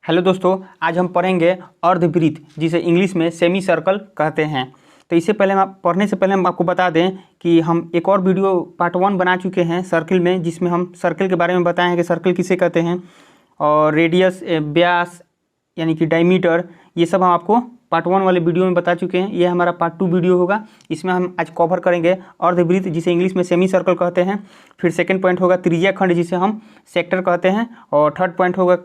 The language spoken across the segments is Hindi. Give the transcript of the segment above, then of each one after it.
हेलो दोस्तों, आज हम पढ़ेंगे अर्धवृत्त, जिसे इंग्लिश में सेमी सर्कल कहते हैं। तो इससे पहले पढ़ने से पहले हम आपको बता दें कि हम एक और वीडियो पार्ट 1 बना चुके हैं सर्किल में, जिसमें हम सर्किल के बारे में बताए हैं कि सर्किल किसे कहते हैं, और रेडियस, व्यास यानी कि डायमीटर, ये सब हम आपको पार्ट 1 वाले वीडियो में बता चुके हैं। ये हमारा पार्ट 2 वीडियो होगा। इसमें हम आज कवर करेंगे अर्धवृत्त, जिसे इंग्लिश में सेमी सर्कल कहते हैं। फिर सेकंड पॉइंट होगा त्रिज्या खंड, जिसे हम सेक्टर कहते हैं, और थर्ड पॉइंट होगा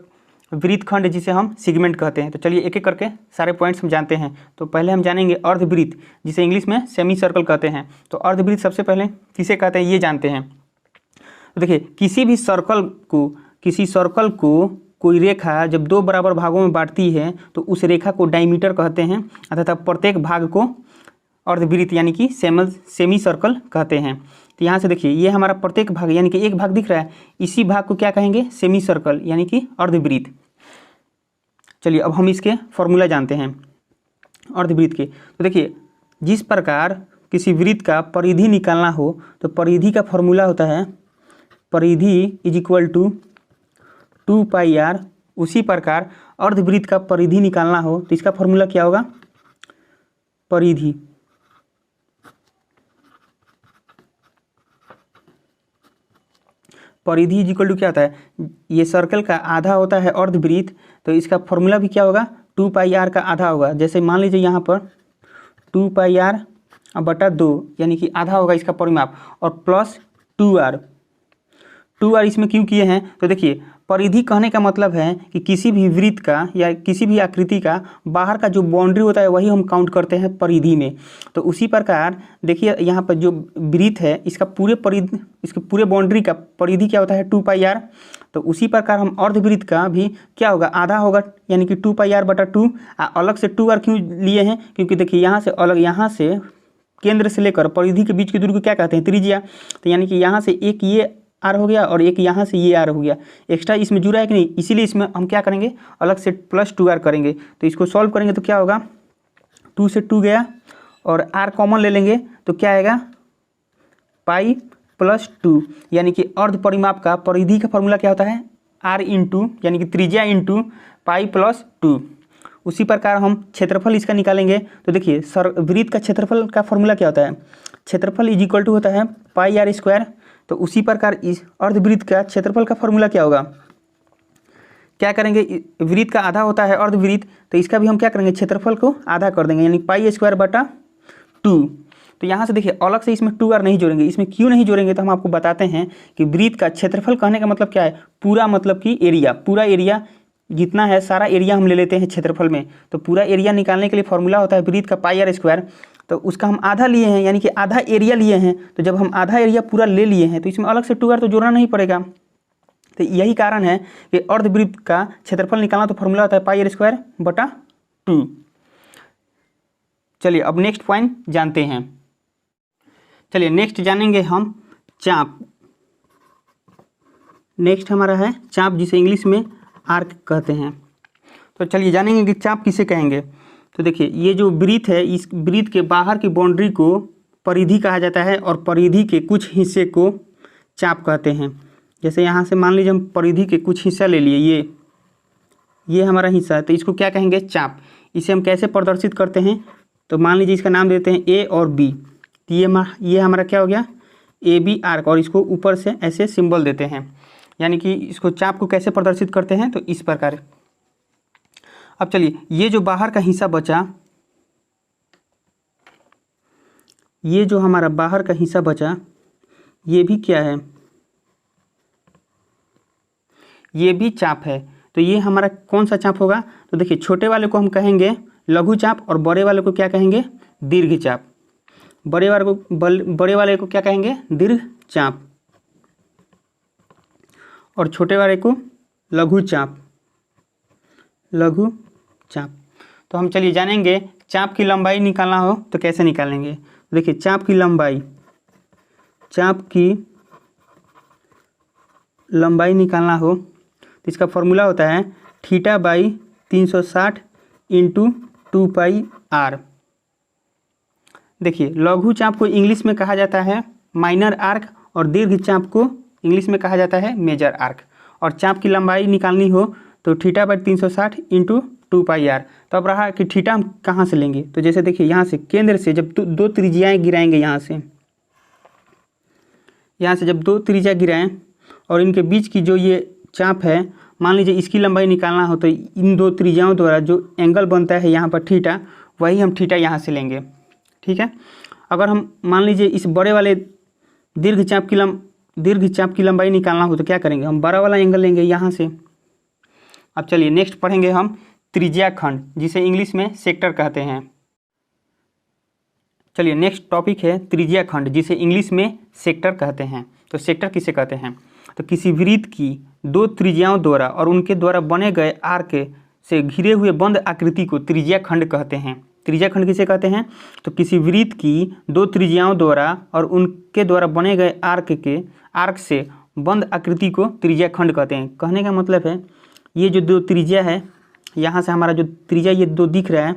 वृत्त खंड, जिसे हम सेगमेंट कहते हैं। तो चलिए एक एक करके सारे पॉइंट्स हम जानते हैं। तो पहले हम जानेंगे अर्धवृत्त, जिसे इंग्लिश में सेमी सर्कल कहते हैं। तो अर्धवृत्त सबसे पहले किसे कहते हैं ये जानते हैं। तो देखिए, किसी सर्कल को कोई रेखा जब दो बराबर भागों में बांटती है तो उस रेखा को डायमीटर कहते हैं, अर्थात प्रत्येक भाग को अर्धवृत्त यानी कि सेमी सर्कल कहते हैं। तो यहाँ से देखिए, ये हमारा प्रत्येक भाग यानी कि एक भाग दिख रहा है, इसी भाग को क्या कहेंगे? सेमी सर्कल यानी कि अर्धवृत्त। चलिए अब हम इसके फॉर्मूला जानते हैं अर्धवृत्त के। तो देखिए, जिस प्रकार किसी वृत्त का परिधि निकालना हो तो परिधि का फॉर्मूला होता है परिधि इज इक्वल टू 2πr। उसी प्रकार अर्धवृत्त का परिधि निकालना हो तो इसका फॉर्मूला क्या होगा? परिधि इज इक्वल टू क्या होता है? ये सर्कल का आधा होता है अर्धवृत्त, तो इसका फॉर्मूला भी क्या होगा? 2πr का आधा होगा। जैसे मान लीजिए यहाँ पर 2πr बटा 2 यानी कि आधा होगा इसका परिमाप, और प्लस 2r इसमें क्यों किए हैं? तो देखिए, परिधि कहने का मतलब है कि किसी भी वृत्त का या किसी भी आकृति का बाहर का जो बाउंड्री होता है वही हम काउंट करते हैं परिधि में। तो उसी प्रकार देखिए, यहाँ पर जो वृत्त है इसका इसके पूरे बाउंड्री का परिधि क्या होता है? 2πr। तो उसी प्रकार हम अर्धवृत्त का भी क्या होगा? आधा होगा, यानी कि 2πr बटा 2। अलग से 2r क्यों लिए हैं? क्योंकि देखिए, यहाँ से अलग, यहाँ से केंद्र से लेकर परिधि के बीच की दूरी को क्या कहते हैं? त्रिज्या। तो यानी कि यहाँ से एक ये आर हो गया और एक यहाँ से ये आर हो गया, एक्स्ट्रा इसमें जुड़ा है कि नहीं, इसीलिए इसमें हम क्या करेंगे? अलग से प्लस 2r करेंगे। तो इसको सॉल्व करेंगे तो क्या होगा? 2 से 2 गया और r कॉमन ले लेंगे तो क्या आएगा? पाई प्लस 2, यानी कि अर्ध परिमाप का परिधि का फॉर्मूला क्या होता है? r इंटू यानी कि त्रिज्या इंटू पाई प्लस 2। उसी प्रकार हम क्षेत्रफल इसका निकालेंगे। तो देखिए, वृत्त का क्षेत्रफल का फॉर्मूला क्या होता है? क्षेत्रफल इज इक्वल टू होता है पाई r स्क्वायर। तो उसी प्रकार इस अर्धवृत्त का क्षेत्रफल का फॉर्मूला क्या होगा? क्या करेंगे? वृत्त का आधा होता है अर्धवृत्त, तो इसका भी हम क्या करेंगे? क्षेत्रफल को आधा कर देंगे, यानी पाई स्क्वायर बटा 2। तो यहाँ से देखिए, अलग से इसमें 2r नहीं जोड़ेंगे। इसमें क्यों नहीं जोड़ेंगे? तो हम आपको बताते हैं कि वृत्त का क्षेत्रफल कहने का मतलब क्या है? पूरा, मतलब कि एरिया, पूरा एरिया जितना है सारा एरिया हम ले लेते हैं क्षेत्रफल में। तो पूरा एरिया निकालने के लिए फॉर्मूला होता है वृत्त का पाई r स्क्वायर। तो उसका हम आधा लिए हैं, यानी कि आधा एरिया लिए हैं। तो जब हम आधा एरिया पूरा ले लिए हैं तो इसमें अलग से 2r तो जोड़ना नहीं पड़ेगा। तो यही कारण है कि अर्धवृत्त का क्षेत्रफल निकालना तो फॉर्मूला होता है पाई r स्क्वायर बटा 2। चलिए अब नेक्स्ट पॉइंट जानते हैं। चलिए नेक्स्ट जानेंगे हम चाप। नेक्स्ट हमारा है चाप, जिसे इंग्लिश में आर्क कहते हैं। तो चलिए जानेंगे कि चाप किसे कहेंगे। तो देखिए, ये जो वृत्त है, इस वृत्त के बाहर की बाउंड्री को परिधि कहा जाता है, और परिधि के कुछ हिस्से को चाप कहते हैं। जैसे यहाँ से मान लीजिए हम परिधि के कुछ हिस्सा ले लिए, ये हमारा हिस्सा है, तो इसको क्या कहेंगे? चाप। इसे हम कैसे प्रदर्शित करते हैं? तो मान लीजिए इसका नाम देते हैं ए और बी। तो ये हमारा क्या हो गया? ए बी आर्क, और इसको ऊपर से ऐसे सिंबल देते हैं। यानी कि इसको चाप को कैसे प्रदर्शित करते हैं? तो इस प्रकार। अब चलिए, ये जो बाहर का हिस्सा बचा, ये जो हमारा बाहर का हिस्सा बचा, ये भी क्या है? ये भी चाप है। तो ये हमारा कौन सा चाप होगा? तो देखिए, छोटे वाले को हम कहेंगे लघु चाप, और बड़े वाले को क्या कहेंगे? दीर्घ चाप। बड़े वाले को क्या कहेंगे? दीर्घ चाप, और छोटे वाले को लघु चाप। तो हम चलिए जानेंगे चाप की लंबाई निकालना हो तो कैसे निकालेंगे। देखिए, चाप की लंबाई निकालना हो तो इसका फॉर्मूला होता है θ/360 इंटू 2πr। देखिए, लघु चाप को इंग्लिश में कहा जाता है माइनर आर्क, और दीर्घ चाप को इंग्लिश में कहा जाता है मेजर आर्क। और चाप की लंबाई निकालनी हो तो theta by 360 into 2 pi r. तो अब रहा कि थीटा हम कहाँ से लेंगे, तो जैसे देखिए यहाँ से केंद्र से जब दो त्रिज्याएँ गिराएंगे यहाँ से जब दो त्रिज्या गिराएं और इनके बीच की जो ये चाप है, मान लीजिए इसकी लंबाई निकालना हो तो इन दो त्रिज्याओं द्वारा जो एंगल बनता है यहाँ पर थीटा, वही हम थीटा यहाँ से लेंगे। ठीक है। अगर हम मान लीजिए इस बड़े वाले दीर्घ चाप की लंबाई निकालना हो तो क्या करेंगे, हम बड़ा वाला एंगल लेंगे यहाँ से। अब चलिए नेक्स्ट पढ़ेंगे हम त्रिज्या खंड, जिसे इंग्लिश में सेक्टर कहते हैं। चलिए नेक्स्ट टॉपिक है त्रिज्या खंड, जिसे इंग्लिश में सेक्टर कहते हैं। तो सेक्टर किसे कहते हैं, तो किसी वृत्त की दो त्रिज्याओं द्वारा और उनके द्वारा बने गए आर्क से घिरे हुए बंद आकृति को त्रिज्या खंड कहते हैं। त्रिज्या खंड किसे कहते हैं, तो किसी वृत्त की दो त्रिज्याओं द्वारा और उनके द्वारा बने गए आर्क से बंद आकृति को त्रिज्या खंड कहते हैं। कहने का मतलब है ये जो दो त्रिज्या है, यहाँ से हमारा जो त्रिज्या ये दो दिख रहा है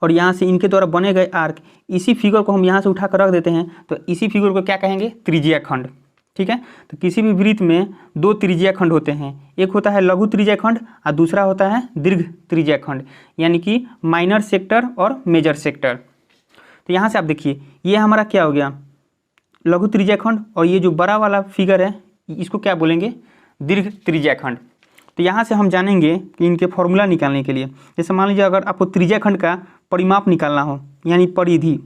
और यहाँ से इनके द्वारा बने गए आर्क, इसी फिगर को हम यहाँ से उठा कर रख देते हैं, तो इसी फिगर को क्या कहेंगे, त्रिज्या खंड। ठीक है। तो किसी भी वृत्त में दो त्रिज्या खंड होते हैं, एक होता है लघु त्रिज्या खंड और दूसरा होता है दीर्घ त्रिज्या खंड, यानी कि माइनर सेक्टर और मेजर सेक्टर। तो यहाँ से आप देखिए ये हमारा क्या हो गया, लघु त्रिज्या खंड, और ये जो बड़ा वाला फिगर है इसको क्या बोलेंगे, दीर्घ त्रिज्या खंड। तो यहाँ से हम जानेंगे कि इनके फॉर्मूला निकालने के लिए, जैसे मान लीजिए अगर आपको त्रिज्या खंड का परिमाप निकालना हो, यानी परिधि,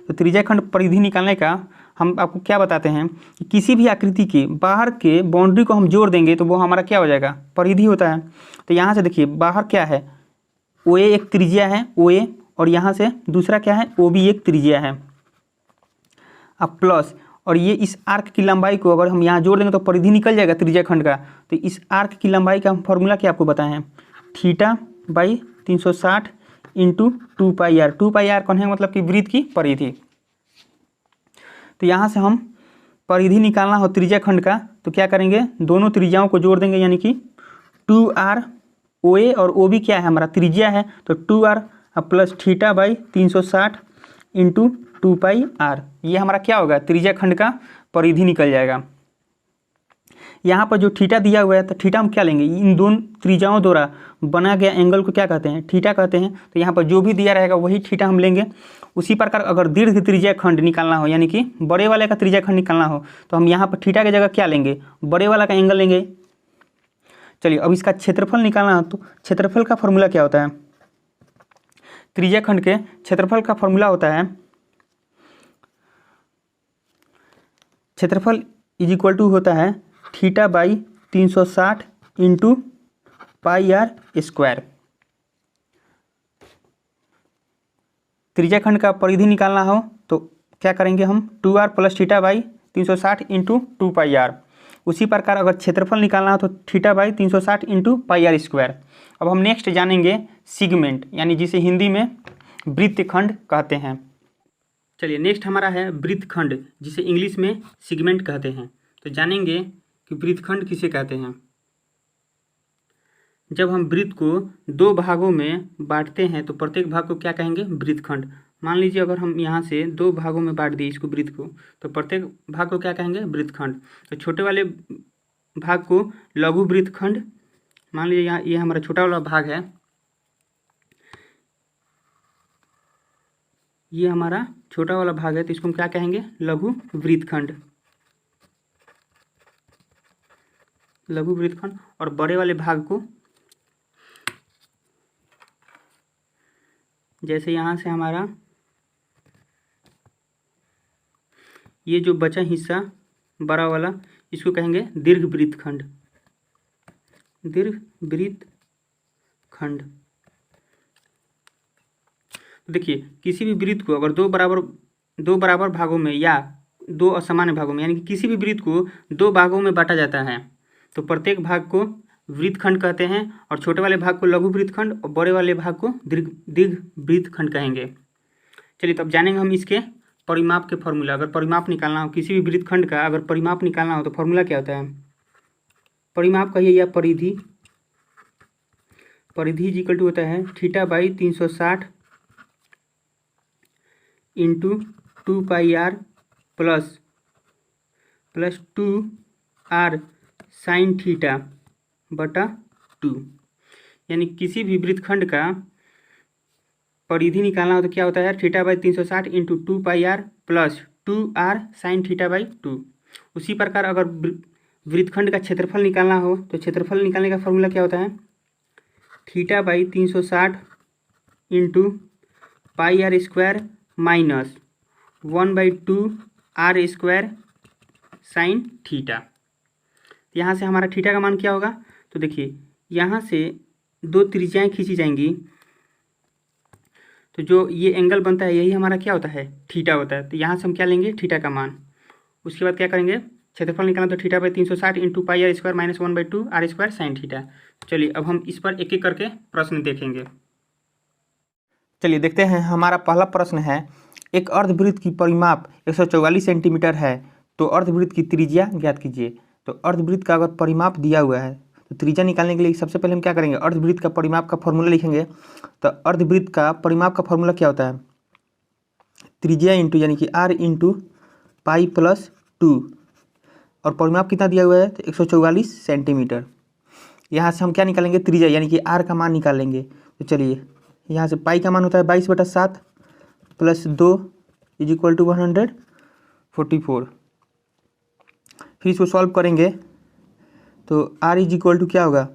तो त्रिज्या खंड परिधि निकालने का हम आपको क्या बताते हैं कि किसी भी आकृति के बाहर के बाउंड्री को हम जोड़ देंगे तो वो हमारा क्या हो जाएगा, परिधि होता है। तो यहाँ से देखिए बाहर क्या है, OA एक त्रिज्या है OA, और यहाँ से दूसरा क्या है OB एक त्रिज्या है। अब प्लस, और ये इस आर्क की लंबाई को अगर हम यहाँ जोड़ देंगे तो परिधि निकल जाएगा त्रिज्या खंड का। तो इस आर्क की लंबाई का हम फॉर्मूला क्या आपको बताए हैं, theta by 360 into 2 pi r. 2 pi r कौन है, मतलब कि वृत्त की परिधि। तो यहाँ से हम परिधि निकालना हो त्रिज्या खंड का तो क्या करेंगे, दोनों त्रिज्याओं को जोड़ देंगे, यानी कि 2r OA और OB क्या है हमारा त्रिज्या है, तो 2r plus theta by 360 into 2 pi r, ये हमारा क्या होगा, त्रिज्या खंड का परिधि निकल जाएगा। यहाँ पर जो थीटा दिया हुआ है तो थीटा हम क्या लेंगे, इन दोनों त्रिज्याओं द्वारा बना गया एंगल को क्या कहते हैं, थीटा कहते हैं। तो यहाँ पर जो भी दिया रहेगा वही थीटा हम लेंगे। उसी प्रकार अगर दीर्घ त्रिज्या खंड निकालना हो, यानी कि बड़े वाले का त्रिज्या खंड निकालना हो, तो हम यहाँ पर थीटा की जगह क्या लेंगे, बड़े वाला का एंगल लेंगे। चलिए अब इसका क्षेत्रफल निकालना हो तो क्षेत्रफल का फॉर्मूला क्या होता है, त्रिज्या खंड के क्षेत्रफल का फॉर्मूला होता है, क्षेत्रफल इज इक्वल टू होता है थीटा बाई 360 इंटू पाई-आर स्क्वायर। त्रिज्या खंड का परिधि निकालना हो तो क्या करेंगे हम, 2r plus theta by 360 into 2 पाई-आर। उसी प्रकार अगर क्षेत्रफल निकालना हो तो थीटा बाई 360 इंटू पाई-आर स्क्वायर। अब हम नेक्स्ट जानेंगे सिगमेंट, यानी जिसे हिंदी में वृत्तखंड कहते हैं। चलिए नेक्स्ट हमारा है वृत्तखंड, जिसे इंग्लिश में सिगमेंट कहते हैं। तो जानेंगे कि वृत्तखंड किसे कहते हैं। जब हम वृत्त को दो भागों में बांटते हैं तो प्रत्येक भाग को क्या कहेंगे, वृत्तखंड। मान लीजिए अगर हम यहाँ से दो भागों में बांट दिए इसको वृत्त को, तो प्रत्येक भाग को क्या कहेंगे, वृत्तखंड। तो छोटे वाले भाग को लघु वृत्तखंड, मान लीजिए यहाँ ये हमारा छोटा वाला भाग है, ये हमारा छोटा वाला भाग है, तो इसको हम क्या कहेंगे, लघु वृत्तखंड, लघु वृत्तखंड। और बड़े वाले भाग को, जैसे यहाँ से हमारा ये जो बचा हिस्सा बड़ा वाला, इसको कहेंगे दीर्घ वृत्तखंड, दीर्घ वृत्तखंड। देखिए किसी भी वृत्त को अगर दो बराबर भागों में या दो असमान भागों में, यानी कि किसी भी वृत्त को दो भागों में बांटा जाता है तो प्रत्येक भाग को वृत्तखंड कहते हैं, और छोटे वाले भाग को लघु वृत्तखंड और बड़े वाले भाग को दीर्घ वृत्तखंड कहेंगे। चलिए तो अब जानेंगे हम इसके परिमाप के फॉर्मूला। अगर परिमाप निकालना हो किसी भी वृत्तखंड का, अगर परिमाप निकालना हो तो फॉर्मूला क्या होता है, परिमाप कहिए या परिधि, परिधि इक्वल टू होता है theta by 360 into 2 pi r plus 2r sine theta बटा 2। यानी किसी भी वृत्तखंड का परिधि निकालना हो तो क्या होता है, theta by 360 into 2 πr plus 2r sine theta by 2। उसी प्रकार अगर वृत्तखंड का क्षेत्रफल निकालना हो तो क्षेत्रफल निकालने का फॉर्मूला क्या होता है, theta by 360 into πr² minus 1/2r² sine theta. यहाँ से हमारा थीटा का मान क्या होगा, तो देखिए यहाँ से दो त्रिज्याएं खींची जाएंगी तो जो ये एंगल बनता है यही हमारा क्या होता है, थीटा होता है। तो यहाँ से हम क्या लेंगे, थीटा का मान। उसके बाद क्या करेंगे, क्षेत्रफल निकालना तो theta by 360 into πr² minus 1/2r² sine theta. चलिए अब हम इस पर एक एक करके प्रश्न देखेंगे। चलिए देखते हैं, हमारा पहला प्रश्न है, एक अर्धवृत्त की परिमाप 144 सेंटीमीटर है तो अर्धवृत्त की त्रिज्या ज्ञात कीजिए। तो अर्धवृत्त का अगर परिमाप दिया हुआ है तो त्रिज्या निकालने के लिए सबसे पहले हम क्या करेंगे, अर्धवृत्त का परिमाप का फॉर्मूला लिखेंगे। तो अर्धवृत्त का परिमाप का फॉर्मूला क्या होता है, त्रिज्या इंटू यानी कि r इंटू पाई प्लस 2, और परिमाप कितना दिया हुआ है तो 144 सेंटीमीटर। यहाँ से हम क्या निकालेंगे, त्रिज्या यानी कि r का मान निकालेंगे। तो चलिए यहाँ से पाई का मान होता है 22/7 प्लस 2 इज इक्वल टू 144। फिर इसको सॉल्व करेंगे तो r इज इक्वल टू क्या होगा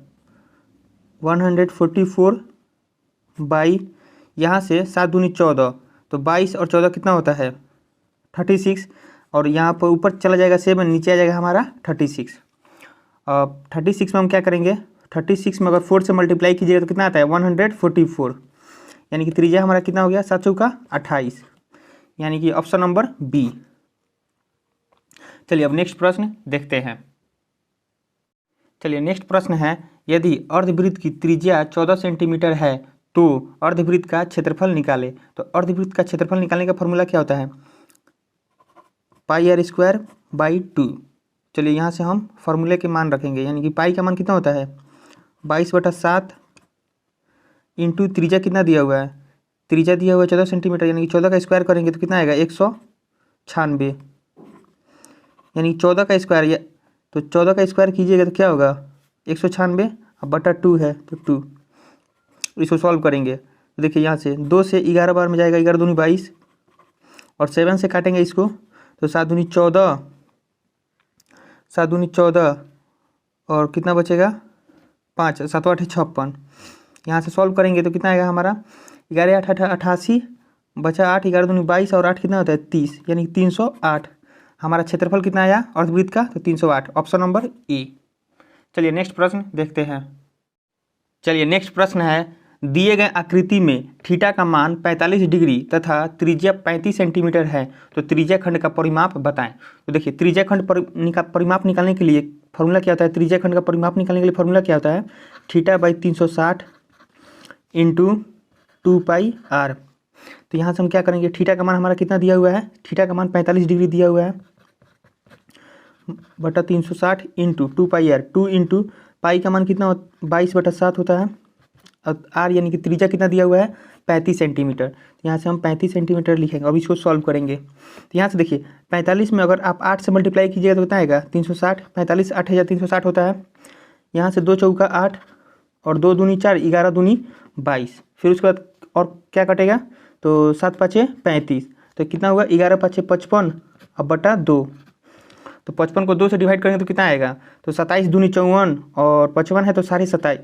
144 बाई, यहाँ से 7 दूनी 14, तो 22 और 14 कितना होता है 36, और यहाँ पर ऊपर चला जाएगा 7, नीचे आ जाएगा हमारा 36। अब 36 में हम क्या करेंगे, 36 में अगर 4 से मल्टीप्लाई कीजिएगा तो कितना आता है 144, यानी कि त्रिज्या हमारा कितना हो गया 7 चौका 28, यानी कि ऑप्शन नंबर बी। चलिए अब नेक्स्ट प्रश्न देखते हैं। चलिए नेक्स्ट प्रश्न है, यदि अर्धवृत्त की त्रिज्या 14 सेंटीमीटर है तो अर्धवृत्त का क्षेत्रफल निकाले। तो अर्धवृत्त का क्षेत्रफल निकालने का फॉर्मूला क्या होता है, πr² बाई 2। चलिए यहाँ से हम फॉर्मूले के मान रखेंगे, यानी कि पाई का मान कितना होता है 22/7 इंटू त्रिज्या कितना दिया हुआ है, त्रिज्या दिया हुआ है 14 सेंटीमीटर, यानी कि 14 का स्क्वायर करेंगे तो कितना आएगा 196, यानी 14 का स्क्वायर, तो 14 का स्क्वायर कीजिएगा तो क्या होगा 196 अब बटा 2 है तो 2। इसको सॉल्व करेंगे तो देखिए यहाँ से 2 से 11 बार में जाएगा, 11 दूनी 22, और 7 से काटेंगे इसको तो 7 दूनी 14, 7 दूनी 14, और कितना बचेगा 5, 7 8 56। यहाँ से सॉल्व करेंगे तो कितना आएगा हमारा 11 8 88, बचा 8, 11 दूनी 22, और 8 कितना होता है 30, यानी 308। हमारा क्षेत्रफल कितना आया अर्धवृत्त का, तो 308, ऑप्शन नंबर ए। चलिए नेक्स्ट प्रश्न देखते हैं। चलिए नेक्स्ट प्रश्न है, दिए गए आकृति में थीटा का मान 45 डिग्री तथा त्रिज्या 35 सेंटीमीटर है तो त्रिज्या खंड का परिमाप बताएं। तो देखिए त्रिज्या खंड परिमाप निकालने के लिए फॉर्मूला क्या होता है, त्रिज्या खंड का परिमाप निकालने के लिए फॉर्मूला क्या होता है, थीटा बाई 360 इंटू 2πr। तो यहाँ से हम क्या करेंगे, थीटा का मान हमारा कितना दिया हुआ है, थीटा का मान 45 डिग्री दिया हुआ है बटा 360 इंटू 2πr, 2 इंटू पाई का मान कितना 22/7 होता है, और आर यानी कि त्रिज्या कितना दिया हुआ है 35 सेंटीमीटर। तो यहाँ से हम 35 सेंटीमीटर लिखेंगे। अब इसको सॉल्व करेंगे तो यहाँ से देखिए 45 में अगर आप 8 से मल्टीप्लाई कीजिएगा तो कितना आएगा 360, 45 8,360 होता है। यहाँ से 2 चौका 8 और 2 दूनी 4, 11 दूनी 22, फिर उसके बाद और क्या कटेगा तो 7 5 35, तो कितना होगा 11 5 55 अब बटा 2, तो 55 को 2 से डिवाइड करेंगे तो कितना आएगा तो 27 दूनी 54, और 55 है तो 27.5,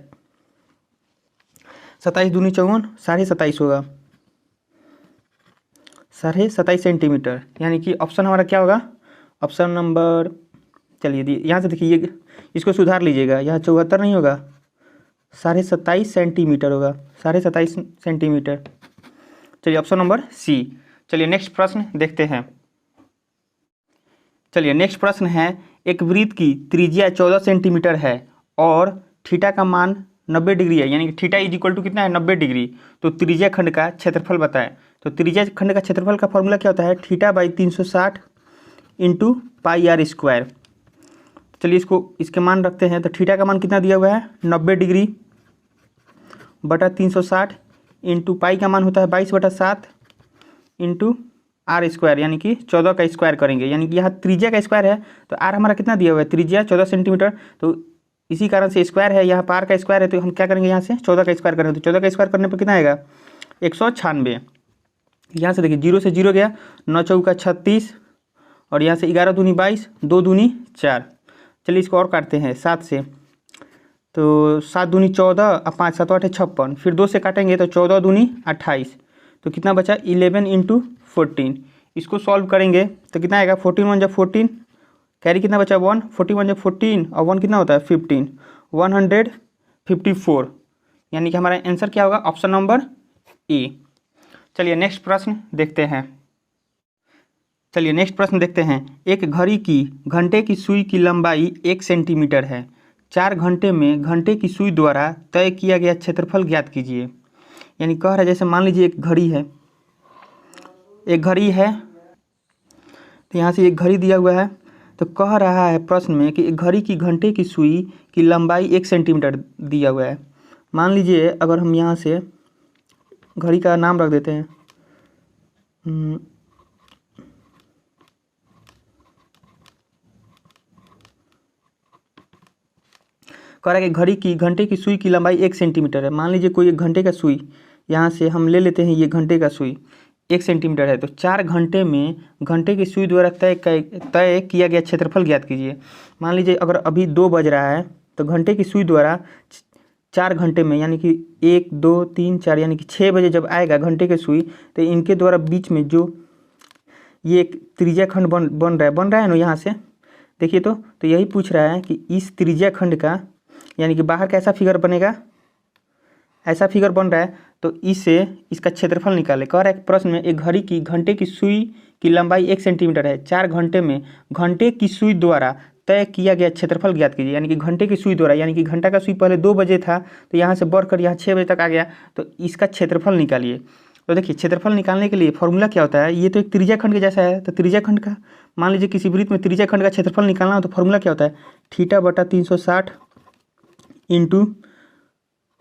27 दूनी 54, 27.5 होगा 27.5 सेंटीमीटर, यानी कि ऑप्शन हमारा क्या होगा, ऑप्शन नंबर, चलिए यहाँ से देखिए ये इसको सुधार लीजिएगा, यहाँ 74 नहीं होगा 27.5 सेंटीमीटर होगा, 27.5 सेंटीमीटर। चलिए ऑप्शन नंबर सी। चलिए नेक्स्ट प्रश्न देखते हैं। चलिए नेक्स्ट प्रश्न है, एक वृत्त की त्रिज्या 14 सेंटीमीटर है और थीटा का मान 90 डिग्री है, यानी कि थीटा इज इक्वल टू कितना है 90 डिग्री, तो त्रिज्या खंड का क्षेत्रफल बताएं। तो त्रिज्या खंड का क्षेत्रफल का फॉर्मूला क्या होता है, थीटा बाई 360 इंटू πr²। चलिए इसको इसके मान रखते हैं, तो थीटा का मान कितना दिया हुआ है 90 डिग्री बटा 360 इंटू पाई का मान होता है 22/7 इंटू आर स्क्वायर यानी कि 14 का स्क्वायर करेंगे, यानी कि यहाँ त्रिज्या का स्क्वायर है तो आर हमारा कितना दिया हुआ है, त्रिज्या 14 सेंटीमीटर, तो इसी कारण से स्क्वायर है, यहाँ पर आर का स्क्वायर है तो हम क्या करेंगे यहाँ से 14 का स्क्वायर करेंगे, तो 14 का स्क्वायर करने पर कितना आएगा 196। यहाँ से देखिए 0 से 0 गया, 9 चौका 36 और यहाँ से 11 दूनी 22, 2 दूनी 4। चलिए इसको और काटते हैं 7 से, तो 7 दूनी 14 और 5 7 8 56, फिर 2 से काटेंगे तो 14 दूनी 28, तो कितना बचा 11 × 14। इसको सॉल्व करेंगे तो कितना आएगा 14 1 जब 14, कैरी कितना बचा 1, 41 जब 14 और 1 कितना होता है 15, 154, यानी कि हमारा आंसर क्या होगा ऑप्शन नंबर ए। चलिए नेक्स्ट प्रश्न देखते हैं। एक घड़ी की घंटे की सुई की लंबाई 1 सेंटीमीटर है, 4 घंटे में घंटे की सुई द्वारा तय किया गया क्षेत्रफल ज्ञात कीजिए। यानी कह रहा है जैसे मान लीजिए एक घड़ी है तो यहाँ से एक घड़ी दिया हुआ है, तो कह रहा है प्रश्न में कि एक घड़ी की घंटे की सुई की लंबाई 1 सेंटीमीटर दिया हुआ है। मान लीजिए अगर हम यहाँ से घड़ी का नाम रख देते हैं, कह रहा है कि घड़ी की घंटे की सुई की लंबाई 1 सेंटीमीटर है। मान लीजिए कोई एक घंटे का सुई, यहाँ से हम ले लेते हैं ये घंटे का सुई 1 सेंटीमीटर है, तो 4 घंटे में घंटे की सुई द्वारा तय किया गया क्षेत्रफल ज्ञात कीजिए। मान लीजिए अगर अभी 2 बज रहा है तो घंटे की सुई द्वारा 4 घंटे में यानी कि 1 2 3 4 यानी कि 6 बजे जब आएगा घंटे की सुई, तो इनके द्वारा बीच में जो ये एक त्रिज्या खंड बन रहा है ना, यहाँ से देखिए तो यही पूछ रहा है कि इस त्रिज्या खंड का यानी कि बाहर कैसा फिगर बनेगा, ऐसा फिगर बन रहा है, तो इसका क्षेत्रफल निकाले। कह रहा है प्रश्न में एक घड़ी की घंटे की सुई की लंबाई 1 सेंटीमीटर है, 4 घंटे में घंटे की सुई द्वारा तय किया गया क्षेत्रफल ज्ञात कीजिए। यानी कि घंटे की सुई द्वारा, यानी कि घंटा का सुई पहले 2 बजे था तो यहाँ से बढ़कर यहाँ 6 बजे तक आ गया, तो इसका क्षेत्रफल निकालिए। तो देखिए क्षेत्रफल निकालने के लिए फॉर्मूला क्या होता है, ये तो एक त्रिज्या खंड के जैसा है, तो त्रिज्या खंड का मान लीजिए किसी वृत्त में त्रिज्या खंड का क्षेत्रफल निकालना हो तो फॉर्मूला क्या होता है, θ/360 ×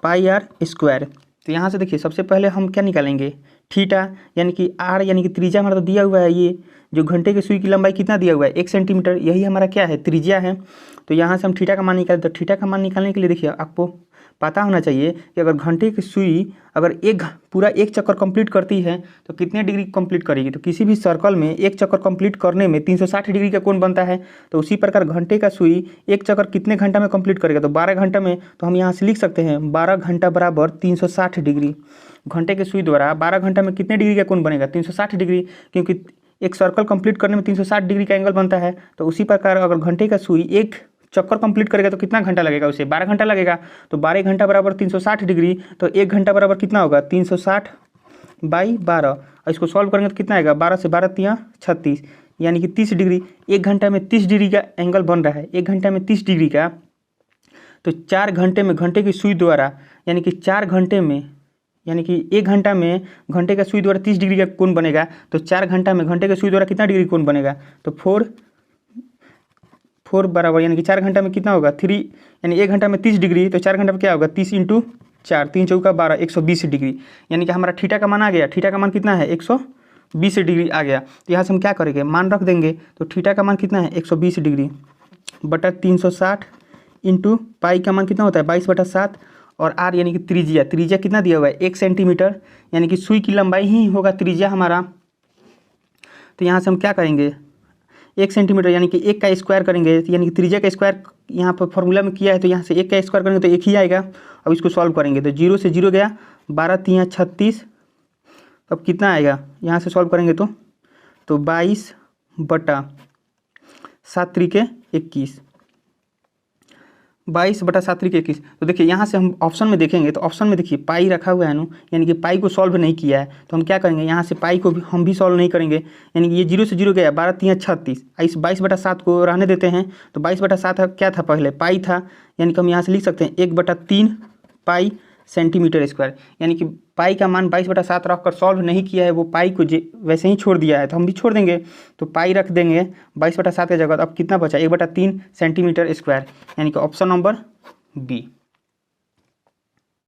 πr स्क्वायर। तो यहाँ से देखिए सबसे पहले हम क्या निकालेंगे थीटा, यानी कि आर यानी कि त्रिज्या हमारा तो दिया हुआ है, ये जो घंटे की सुई की लंबाई कितना दिया हुआ है 1 सेंटीमीटर, यही हमारा क्या है त्रिज्या है। तो यहाँ से हम थीटा का मान निकालें, तो थीटा का मान निकालने के लिए देखिए आपको पता होना चाहिए कि अगर घंटे की सुई अगर पूरा एक चक्कर कंप्लीट करती है तो कितने डिग्री कंप्लीट करेगी, तो किसी भी सर्कल में एक चक्कर कंप्लीट करने में 360 डिग्री का कोण बनता है। तो उसी प्रकार घंटे का सुई एक चक्कर कितने घंटा में कंप्लीट करेगा, तो 12 घंटा में। तो हम यहाँ से लिख सकते हैं 12 घंटा बराबर 360 डिग्री। घंटे की सुई द्वारा 12 घंटा में कितने डिग्री का कोण बनेगा 360 डिग्री, क्योंकि एक सर्कल कंप्लीट करने में 360 डिग्री का एंगल बनता है। तो उसी प्रकार अगर घंटे का सुई एक चक्कर कंप्लीट करेगा तो कितना घंटा लगेगा, उसे 12 घंटा लगेगा। तो 12 घंटा बराबर 360 डिग्री, तो 1 घंटा बराबर कितना होगा 360/12, और इसको सॉल्व करेंगे तो कितना आएगा 12 से 12 × 36 यानी कि 30 डिग्री। 1 घंटा में 30 डिग्री का एंगल बन रहा है, 1 घंटा में 30 डिग्री का। तो 4 घंटे में घंटे की सुई द्वारा यानी कि 4 घंटे में यानी कि 1 घंटा में घंटे का सुई द्वारा 30 डिग्री का कोण बनेगा, तो 4 घंटा में घंटे के सुई द्वारा कितना डिग्री कोण बनेगा, तो 4 बराबर यानी कि 4 घंटा में कितना होगा 3, यानी 1 घंटा में 30 डिग्री, तो 4 घंटा में क्या होगा 30 × 4 3 चौका 12 120 डिग्री। यानी कि हमारा थीटा का मान आ गया, थीटा का मान कितना है 120 डिग्री आ गया। तो यहाँ से हम क्या करेंगे मान रख देंगे, तो थीटा का मान कितना है 120 डिग्री बटा 360 × पाई का मान कितना होता है 22/7, और आर यानी कि त्रिज्या कितना दिया हुआ है 1 सेंटीमीटर, यानी कि सुई की लंबाई ही होगा त्रिज्या हमारा। तो यहाँ से हम क्या करेंगे 1 सेंटीमीटर यानी कि 1 का स्क्वायर करेंगे, यानी कि त्रिज्या का स्क्वायर यहाँ पर फॉर्मूला में किया है, तो यहाँ से 1 का स्क्वायर करेंगे तो 1 ही आएगा। अब इसको सॉल्व करेंगे तो 0 से 0 गया, 12 × 36, अब कितना आएगा यहाँ से सॉल्व करेंगे तो 22/7 × 21 22/7 × 21। तो देखिए यहाँ से हम ऑप्शन में देखेंगे तो ऑप्शन में देखिए पाई रखा हुआ है ना, यानी कि पाई को सॉल्व नहीं किया है, तो हम क्या करेंगे यहाँ से पाई को भी हम भी सॉल्व नहीं करेंगे, यानी कि ये 0 से 0 गया 12 × 36, इस 22/7 को रहने देते हैं। तो 22/7 क्या था पहले पाई था, यानी कि हम यहाँ से लिख सकते हैं 1/3 पाई सेंटीमीटर स्क्वायर, यानी कि पाई का मान 22/7 रख कर सॉल्व नहीं किया है, वो पाई को वैसे ही छोड़ दिया है, तो हम भी छोड़ देंगे। तो पाई रख देंगे 22/7 की जगह। अब कितना बचा 1/3 सेंटीमीटर स्क्वायर, यानी कि ऑप्शन नंबर बी।